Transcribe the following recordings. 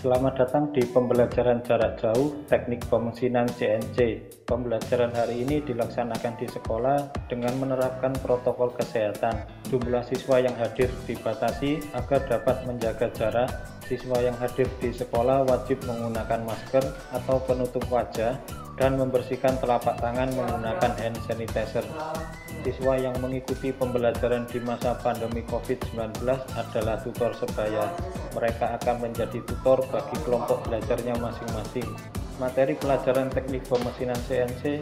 Selamat datang di pembelajaran jarak jauh teknik pemesinan CNC. Pembelajaran hari ini dilaksanakan di sekolah dengan menerapkan protokol kesehatan. Jumlah siswa yang hadir dibatasi agar dapat menjaga jarak. Siswa yang hadir di sekolah wajib menggunakan masker atau penutup wajah dan membersihkan telapak tangan menggunakan hand sanitizer. Siswa yang mengikuti pembelajaran di masa pandemi COVID-19 adalah tutor sebaya. Mereka akan menjadi tutor bagi kelompok belajarnya masing-masing. Materi pelajaran teknik pemesinan CNC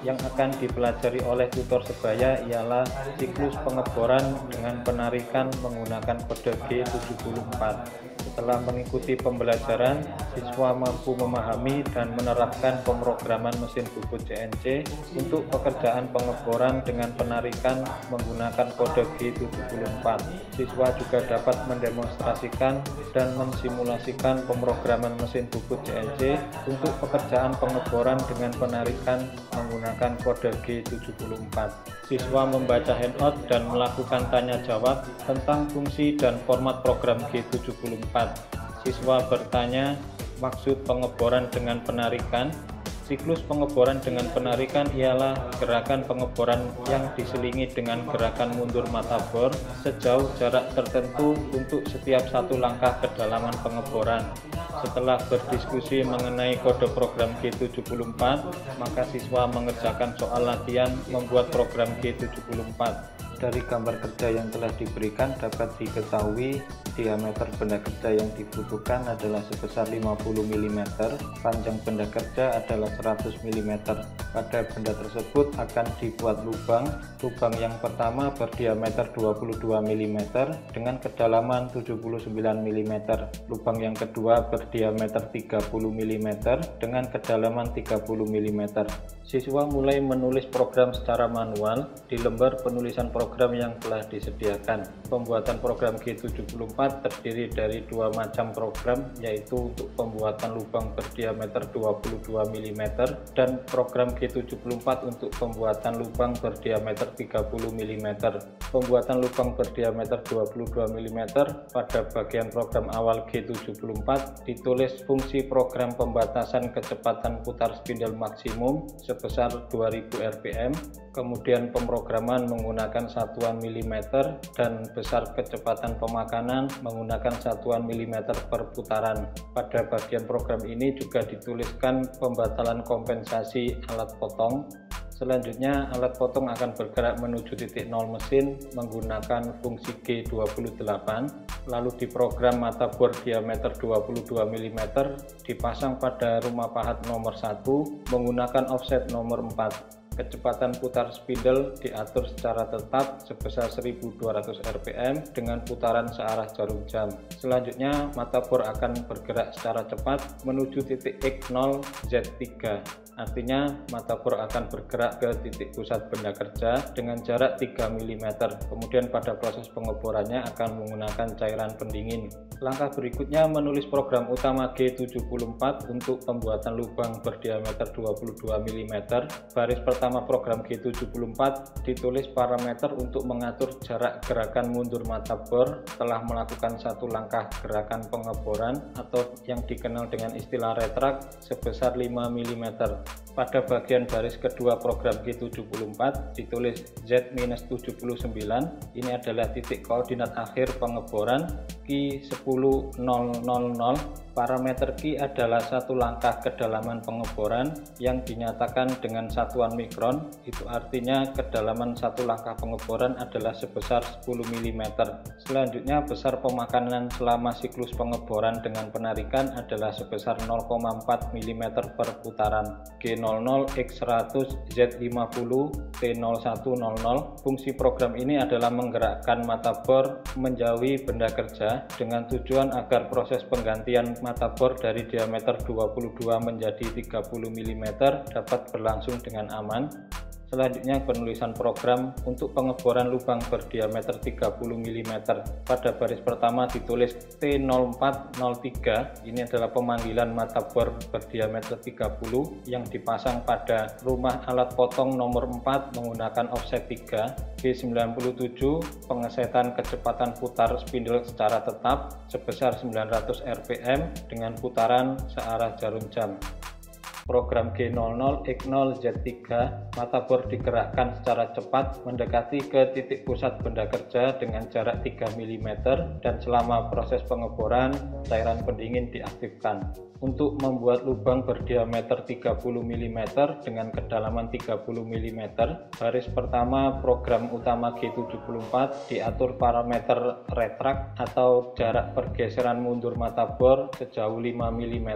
yang akan dipelajari oleh tutor sebaya ialah siklus pengeboran dengan penarikan menggunakan kode G74. Setelah mengikuti pembelajaran, siswa mampu memahami dan menerapkan pemrograman mesin bubut CNC untuk pekerjaan pengeboran dengan penarikan menggunakan kode G74. Siswa juga dapat mendemonstrasikan dan mensimulasikan pemrograman mesin bubut CNC untuk pekerjaan pengeboran dengan penarikan menggunakan kode G74. Siswa membaca handout dan melakukan tanya jawab tentang fungsi dan format program G74. Siswa bertanya maksud pengeboran dengan penarikan. Siklus pengeboran dengan penarikan ialah gerakan pengeboran yang diselingi dengan gerakan mundur mata bor sejauh jarak tertentu untuk setiap satu langkah kedalaman pengeboran. Setelah berdiskusi mengenai kode program G74, maka siswa mengerjakan soal latihan membuat program G74. Dari gambar kerja yang telah diberikan dapat diketahui diameter benda kerja yang dibutuhkan adalah sebesar 50 mm, panjang benda kerja adalah 100 mm. Pada benda tersebut akan dibuat lubang. Lubang yang pertama berdiameter 22 mm dengan kedalaman 79 mm. Lubang yang kedua berdiameter 30 mm dengan kedalaman 30 mm. Siswa mulai menulis program secara manual di lembar penulisan program yang telah disediakan. Pembuatan program G74 terdiri dari dua macam program, yaitu untuk pembuatan lubang berdiameter 22 mm dan program G74 untuk pembuatan lubang berdiameter 30 mm. Pembuatan lubang berdiameter 22 mm pada bagian program awal G74 ditulis fungsi program pembatasan kecepatan putar spindle maksimum sebesar 2000 rpm, kemudian pemrograman menggunakan satuan mm dan besar kecepatan pemakanan menggunakan satuan mm per putaran. Pada bagian program ini juga dituliskan pembatalan kompensasi alat potong. Selanjutnya, alat potong akan bergerak menuju titik 0 mesin menggunakan fungsi G28, lalu diprogram mata bor diameter 22 mm dipasang pada rumah pahat nomor 1 menggunakan offset nomor 4. Kecepatan putar spindle diatur secara tetap sebesar 1200 rpm dengan putaran searah jarum jam. Selanjutnya, mata bor akan bergerak secara cepat menuju titik X0 Z3. Artinya, mata bor akan bergerak ke titik pusat benda kerja dengan jarak 3 mm. Kemudian pada proses pengeborannya akan menggunakan cairan pendingin. Langkah berikutnya menulis program utama G74 untuk pembuatan lubang berdiameter 22 mm. Baris pertama program G74 ditulis parameter untuk mengatur jarak gerakan mundur mata bor setelah melakukan satu langkah gerakan pengeboran atau yang dikenal dengan istilah retract sebesar 5 mm. Pada bagian baris kedua program G74 ditulis Z-79. Ini adalah titik koordinat akhir pengeboran Q 10.000. Parameter Q adalah satu langkah kedalaman pengeboran yang dinyatakan dengan satuan mikron. Itu artinya kedalaman satu langkah pengeboran adalah sebesar 10 mm. Selanjutnya, besar pemakanan selama siklus pengeboran dengan penarikan adalah sebesar 0,4 mm per putaran. G00, X100, Z50, T0100. Fungsi program ini adalah menggerakkan mata bor menjauhi benda kerja dengan tujuan agar proses penggantian mata bor dari diameter 22 menjadi 30 mm dapat berlangsung dengan aman. Selanjutnya penulisan program untuk pengeboran lubang berdiameter 30 mm. Pada baris pertama ditulis T0403. Ini adalah pemanggilan mata bor berdiameter 30 yang dipasang pada rumah alat potong nomor 4 menggunakan offset 3. B97 pengesetan kecepatan putar spindle secara tetap sebesar 900 rpm dengan putaran searah jarum jam. Program G00 X0 Z3, mata bor digerakkan secara cepat mendekati ke titik pusat benda kerja dengan jarak 3 mm dan selama proses pengeboran cairan pendingin diaktifkan. Untuk membuat lubang berdiameter 30 mm dengan kedalaman 30 mm, baris pertama program utama G74 diatur parameter retract atau jarak pergeseran mundur mata bor sejauh 5 mm.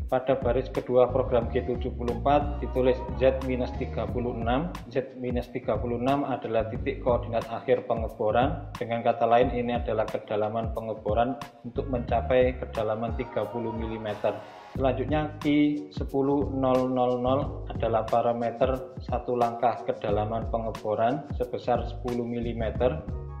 Pada baris kedua program G74 ditulis Z-36. Z-36 adalah titik koordinat akhir pengeboran. Dengan kata lain ini adalah kedalaman pengeboran untuk mencapai kedalaman 30 mm. Selanjutnya Q10000 adalah parameter satu langkah kedalaman pengeboran sebesar 10 mm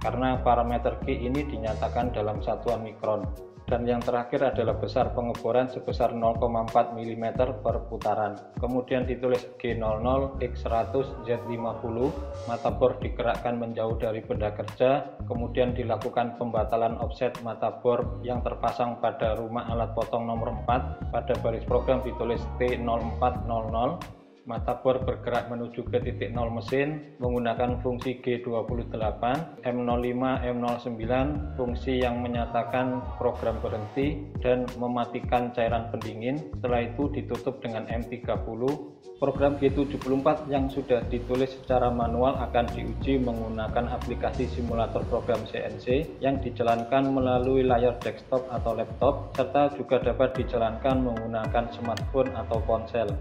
karena parameter Q ini dinyatakan dalam satuan mikron. Dan yang terakhir adalah besar pengeboran sebesar 0,4 mm per putaran. Kemudian ditulis G00 X100 Z50, mata bor digerakkan menjauh dari benda kerja, kemudian dilakukan pembatalan offset mata bor yang terpasang pada rumah alat potong nomor 4. Pada baris program ditulis T0400. Mata bor bergerak menuju ke titik 0 mesin menggunakan fungsi G28, M05, M09, fungsi yang menyatakan program berhenti dan mematikan cairan pendingin. Setelah itu ditutup dengan M30. Program G74 yang sudah ditulis secara manual akan diuji menggunakan aplikasi simulator program CNC yang dijalankan melalui layar desktop atau laptop, serta juga dapat dijalankan menggunakan smartphone atau ponsel.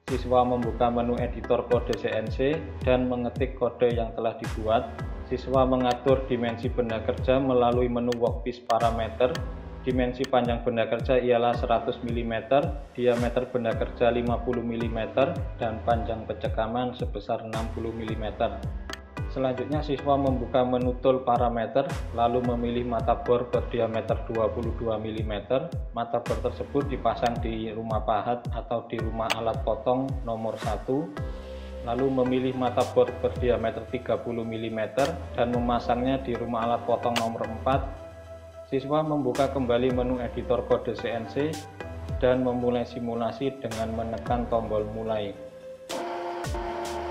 Siswa membuka menu editor kode CNC dan mengetik kode yang telah dibuat. Siswa mengatur dimensi benda kerja melalui menu workpiece parameter. Dimensi panjang benda kerja ialah 100 mm, diameter benda kerja 50 mm, dan panjang pencekaman sebesar 60 mm. Selanjutnya siswa membuka menu tool parameter lalu memilih mata bor berdiameter 22 mm. Mata bor tersebut dipasang di rumah pahat atau di rumah alat potong nomor 1, lalu memilih mata bor berdiameter 30 mm dan memasangnya di rumah alat potong nomor 4. Siswa membuka kembali menu editor kode CNC dan memulai simulasi dengan menekan tombol mulai.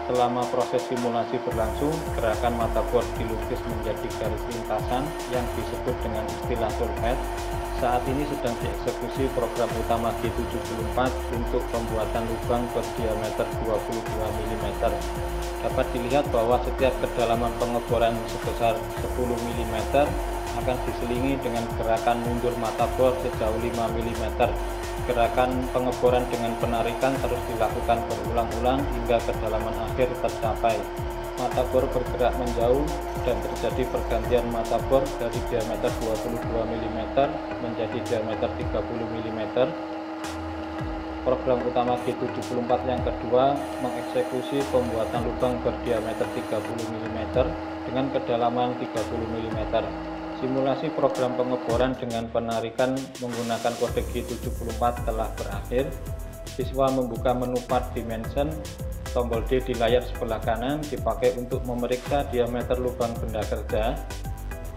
Selama proses simulasi berlangsung, gerakan mata bor dilukis menjadi garis lintasan yang disebut dengan istilah sulfet. Saat ini sedang dieksekusi program utama G74 untuk pembuatan lubang berdiameter 22 mm. Dapat dilihat bahwa setiap kedalaman pengeboran sebesar 10 mm akan diselingi dengan gerakan mundur mata bor sejauh 5 mm. Gerakan pengeboran dengan penarikan terus dilakukan berulang-ulang hingga kedalaman akhir tercapai. Mata bor bergerak menjauh dan terjadi pergantian mata bor dari diameter 22 mm menjadi diameter 30 mm. Program utama G74 yang kedua mengeksekusi pembuatan lubang berdiameter 30 mm dengan kedalaman 30 mm. Simulasi program pengeboran dengan penarikan menggunakan kode G74 telah berakhir. Siswa membuka menu part dimension. Tombol D di layar sebelah kanan dipakai untuk memeriksa diameter lubang benda kerja,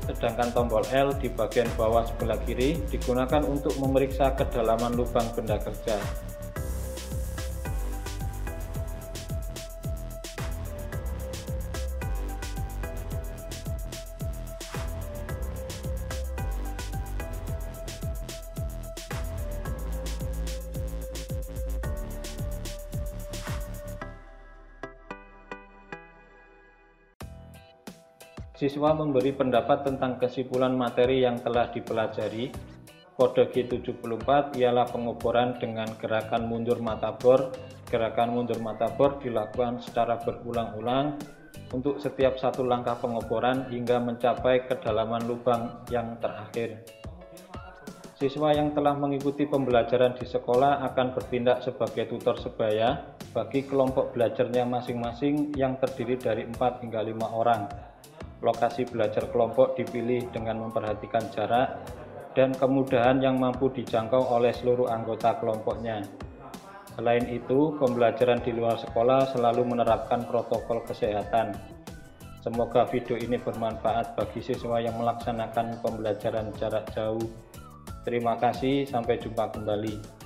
sedangkan tombol L di bagian bawah sebelah kiri digunakan untuk memeriksa kedalaman lubang benda kerja. Siswa memberi pendapat tentang kesimpulan materi yang telah dipelajari. Kode G74 ialah pengeboran dengan gerakan mundur mata bor. Gerakan mundur mata bor dilakukan secara berulang-ulang untuk setiap satu langkah pengeboran hingga mencapai kedalaman lubang yang terakhir. Siswa yang telah mengikuti pembelajaran di sekolah akan bertindak sebagai tutor sebaya bagi kelompok belajarnya masing-masing yang terdiri dari 4 hingga 5 orang. Lokasi belajar kelompok dipilih dengan memperhatikan jarak dan kemudahan yang mampu dijangkau oleh seluruh anggota kelompoknya. Selain itu, pembelajaran di luar sekolah selalu menerapkan protokol kesehatan. Semoga video ini bermanfaat bagi siswa yang melaksanakan pembelajaran jarak jauh. Terima kasih, sampai jumpa kembali.